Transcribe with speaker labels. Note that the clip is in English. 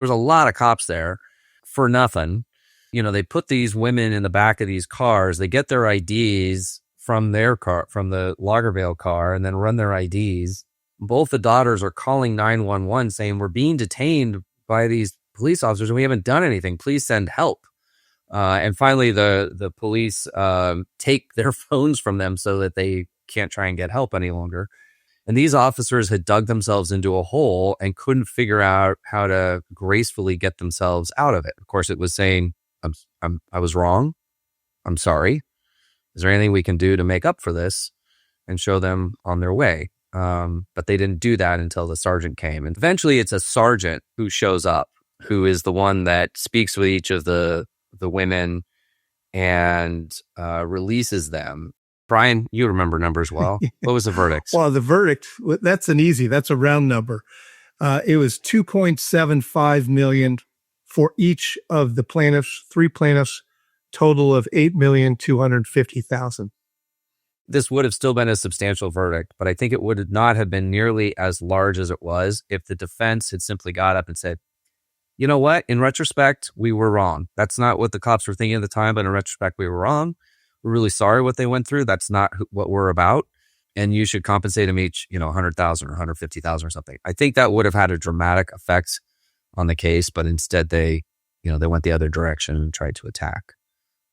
Speaker 1: There's a lot of cops there for nothing. They put these women in the back of these cars. They get their IDs from their car, from the Loggervale car, and then run their IDs. Both the daughters are calling 911 saying, we're being detained by these police officers and we haven't done anything. Please send help. And finally, the police take their phones from them so that they can't try and get help any longer. And these officers had dug themselves into a hole and couldn't figure out how to gracefully get themselves out of it. Of course, it was saying, I was wrong. I'm sorry. Is there anything we can do to make up for this and show them on their way? But they didn't do that until the sergeant came. And eventually it's a sergeant who shows up, who is the one that speaks with each of the women and releases them. Brian, you remember numbers well. What was the verdict?
Speaker 2: Well, the verdict, that's a round number. It was $2.75 million for each of the plaintiffs, 3 plaintiffs, total of $8,250,000.
Speaker 1: This would have still been a substantial verdict, but I think it would not have been nearly as large as it was if the defense had simply got up and said, you know what? In retrospect, we were wrong. That's not what the cops were thinking at the time, but in retrospect, we were wrong. We're really sorry what they went through. That's not what we're about. And you should compensate them each, $100,000 or $150,000 or something. I think that would have had a dramatic effect on the case, but instead they went the other direction and tried to attack.